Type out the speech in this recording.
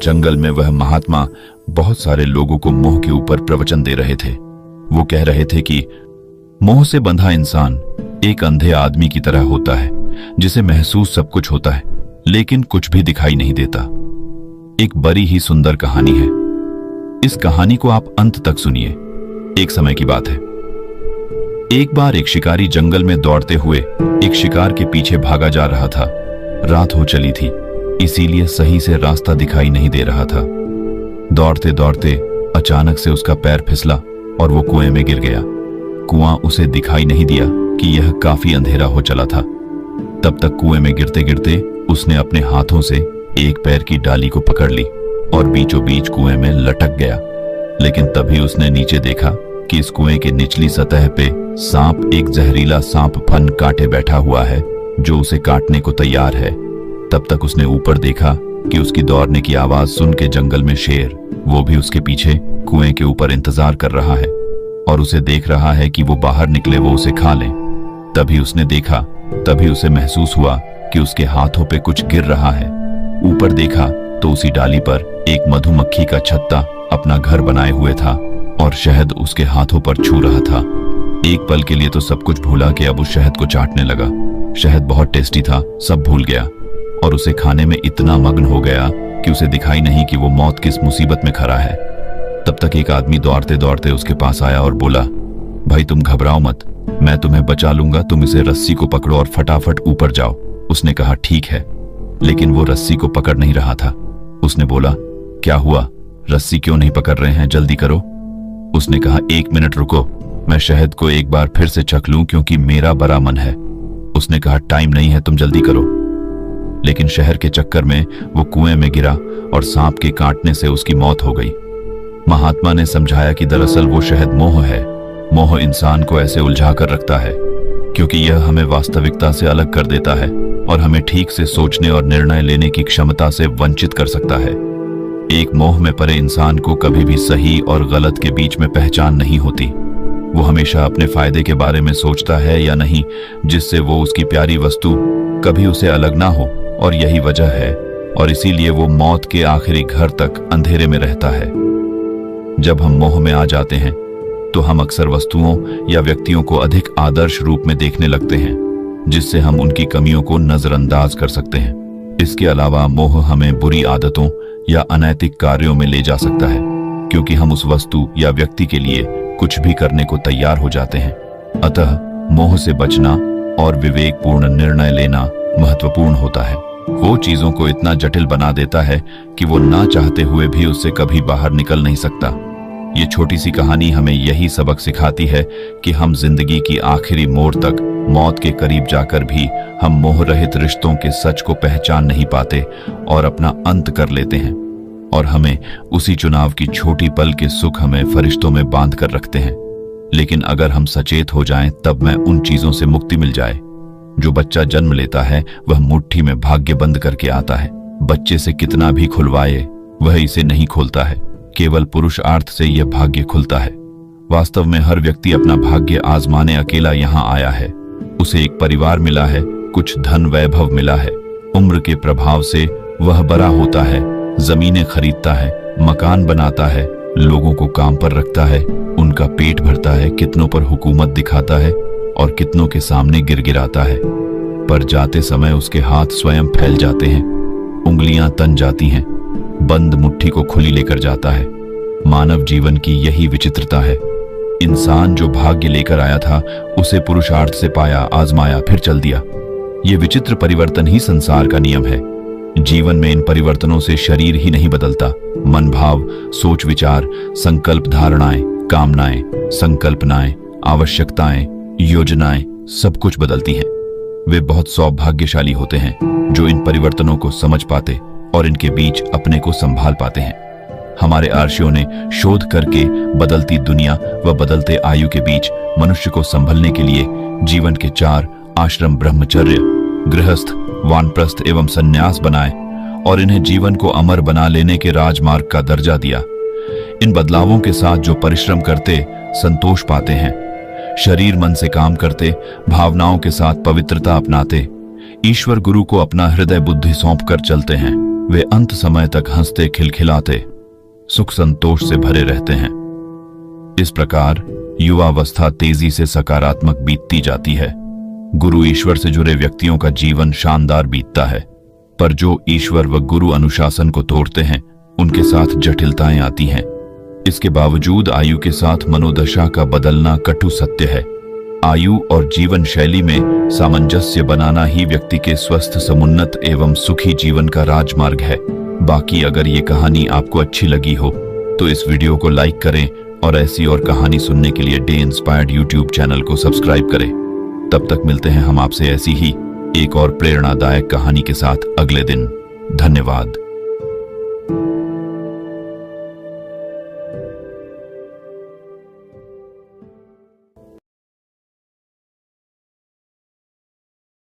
जंगल में वह महात्मा बहुत सारे लोगों को मोह के ऊपर प्रवचन दे रहे थे। वो कह रहे थे कि मोह से बंधा इंसान एक अंधे आदमी की तरह होता है, जिसे महसूस सब कुछ होता है लेकिन कुछ भी दिखाई नहीं देता। एक बड़ी ही सुंदर कहानी है। इस कहानी को आप अंत तक सुनिए। एक समय की बात है। एक बार एक शिकारी जंगल में दौड़ते हुए एक शिकार के पीछे भागा जा रहा था। रात हो चली थी, इसीलिए सही से रास्ता दिखाई नहीं दे रहा था। दौड़ते दौड़ते अचानक से उसका पैर फिसला और वो कुएं में गिर गया। कुआं उसे दिखाई नहीं दिया कि यह काफी अंधेरा हो चला था। तब तक कुएं में गिरते गिरते उसने अपने हाथों से एक पैर की डाली को पकड़ ली और बीचों बीच कुएं में लटक गया। लेकिन तभी उसने नीचे देखा कि इस कुएं की निचली सतह पे सांप, एक जहरीला सांप फन काटे बैठा हुआ है जो उसे काटने को तैयार है। तब तक उसने ऊपर देखा कि उसकी दौड़ने की आवाज सुन के जंगल में शेर, वो भी उसके पीछे कुएं के ऊपर इंतजार कर रहा है और उसे देख रहा है कि वो बाहर निकले, वो उसे खा ले। तभी उसे महसूस हुआ कि उसके हाथों पे कुछ गिर रहा है। ऊपर देखा तो उसी डाली पर एक मधुमक्खी का छत्ता अपना घर बनाए हुए था और शहद उसके हाथों पर छू रहा था। एक पल के लिए तो सब कुछ भूला कि अब उस शहद को चाटने लगा। शहद बहुत टेस्टी था, सब भूल गया और उसे खाने में इतना मग्न हो गया कि उसे दिखाई नहीं कि वो मौत किस मुसीबत में खड़ा है। तब तक एक आदमी दौड़ते दौड़ते उसके पास आया और बोला, भाई तुम घबराओ मत, मैं तुम्हें बचा लूंगा, तुम इसे रस्सी को पकड़ो और फटाफट ऊपर जाओ। उसने कहा ठीक है, लेकिन वो रस्सी को पकड़ नहीं रहा था। उसने बोला, क्या हुआ, रस्सी क्यों नहीं पकड़ रहे हैं, जल्दी करो। उसने कहा, 1 मिनट रुको, मैं शहद को एक बार फिर से चख लूं क्योंकि मेरा बड़ा मन है। उसने कहा, टाइम नहीं है, तुम जल्दी करो। लेकिन शहर के चक्कर में वो कुएं में गिरा और सांप के काटने से उसकी मौत हो गई। महात्मा ने समझाया कि दरअसल वो शहद मोह है। मोह इंसान को ऐसे उलझा कर रखता है क्योंकि यह हमें वास्तविकता से अलग कर देता है और हमें ठीक से सोचने और निर्णय लेने की क्षमता से वंचित कर सकता है। एक मोह में पड़े इंसान को कभी भी सही और गलत के बीच में पहचान नहीं होती। वो हमेशा अपने फायदे के बारे में सोचता है या नहीं, जिससे वो उसकी प्यारी वस्तु कभी उसे अलग ना हो, और यही वजह है और इसीलिए वो मौत के आखिरी घर तक अंधेरे में रहता है। जब हम मोह में आ जाते हैं तो हम अक्सर वस्तुओं या व्यक्तियों को अधिक आदर्श रूप में देखने लगते हैं, जिससे हम उनकी कमियों को नजरअंदाज कर सकते हैं। इसके अलावा मोह हमें बुरी आदतों या अनैतिक कार्यों में ले जा सकता है क्योंकि हम उस वस्तु या व्यक्ति के लिए कुछ भी करने को तैयार हो जाते हैं। अतः मोह से बचना और विवेकपूर्ण निर्णय लेना महत्वपूर्ण होता है। वो चीजों को इतना जटिल बना देता है कि वो ना चाहते हुए भी उससे कभी बाहर निकल नहीं सकता। ये छोटी सी कहानी हमें यही सबक सिखाती है कि हम जिंदगी की आखिरी मोड़ तक, मौत के करीब जाकर भी हम मोह रहित रिश्तों के सच को पहचान नहीं पाते और अपना अंत कर लेते हैं, और हमें उसी चुनाव की छोटी पल के सुख हमें फरिश्तों में बांध कर रखते हैं। लेकिन अगर हम सचेत हो जाएं तब में उन चीजों से मुक्ति मिल जाए। जो बच्चा जन्म लेता है वह मुट्ठी में भाग्य बंद करके आता है। बच्चे से कितना भी खुलवाए वह इसे नहीं खोलता है, केवल पुरुषार्थ से यह भाग्य खुलता है। वास्तव में हर व्यक्ति अपना भाग्य आजमाने अकेला यहाँ आया है। उसे एक परिवार मिला है, कुछ धन वैभव मिला है, उम्र के प्रभाव से वह बड़ा होता है, जमीनें खरीदता है, मकान बनाता है, लोगों को काम पर रखता है, उनका पेट भरता है, कितनों पर हुकूमत दिखाता है और कितनों के सामने गिड़गिड़ाता है। पर जाते समय उसके हाथ स्वयं फैल जाते हैं, उंगलियां तन जाती हैं, बंद मुट्ठी को खुली लेकर जाता है। मानव जीवन की यही विचित्रता है। इंसान जो भाग्य लेकर आया था उसे पुरुषार्थ से पाया, आजमाया, फिर चल दिया। ये विचित्र परिवर्तन ही संसार का नियम है। जीवन में इन परिवर्तनों से शरीर ही नहीं बदलता, मन, भाव, सोच, विचार, संकल्प, धारणाएं, कामनाएं, संकल्पनाएं, आवश्यकताएं, योजनाएं सब कुछ बदलती हैं। वे बहुत सौभाग्यशाली होते हैं जो इन परिवर्तनों को समझ पाते और इनके बीच अपने को संभाल पाते हैं। हमारे आर्षियों ने शोध करके बदलती दुनिया व बदलते आयु के बीच मनुष्य को संभलने के लिए जीवन के 4 आश्रम, ब्रह्मचर्य, गृहस्थ, वानप्रस्थ एवं सन्यास बनाए और इन्हें जीवन को अमर बना लेने के राजमार्ग का दर्जा दिया। इन बदलावों के साथ जो परिश्रम करते संतोष पाते हैं, शरीर मन से काम करते, भावनाओं के साथ पवित्रता अपनाते, ईश्वर गुरु को अपना हृदय बुद्धि सौंप कर चलते हैं, वे अंत समय तक हंसते खिलखिलाते सुख संतोष से भरे रहते हैं। इस प्रकार युवावस्था तेजी से सकारात्मक बीतती जाती है। गुरु ईश्वर से जुड़े व्यक्तियों का जीवन शानदार बीतता है, पर जो ईश्वर व गुरु अनुशासन को तोड़ते हैं उनके साथ जटिलताएं आती हैं। इसके बावजूद आयु के साथ मनोदशा का बदलना कटु सत्य है। आयु और जीवन शैली में सामंजस्य बनाना ही व्यक्ति के स्वस्थ, समुन्नत एवं सुखी जीवन का राजमार्ग है। बाकी अगर ये कहानी आपको अच्छी लगी हो तो इस वीडियो को लाइक करें और ऐसी और कहानी सुनने के लिए डे इंस्पायर्ड यूट्यूब चैनल को सब्सक्राइब करें। तब तक मिलते हैं हम आपसे ऐसी ही एक और प्रेरणादायक कहानी के साथ अगले दिन। धन्यवाद।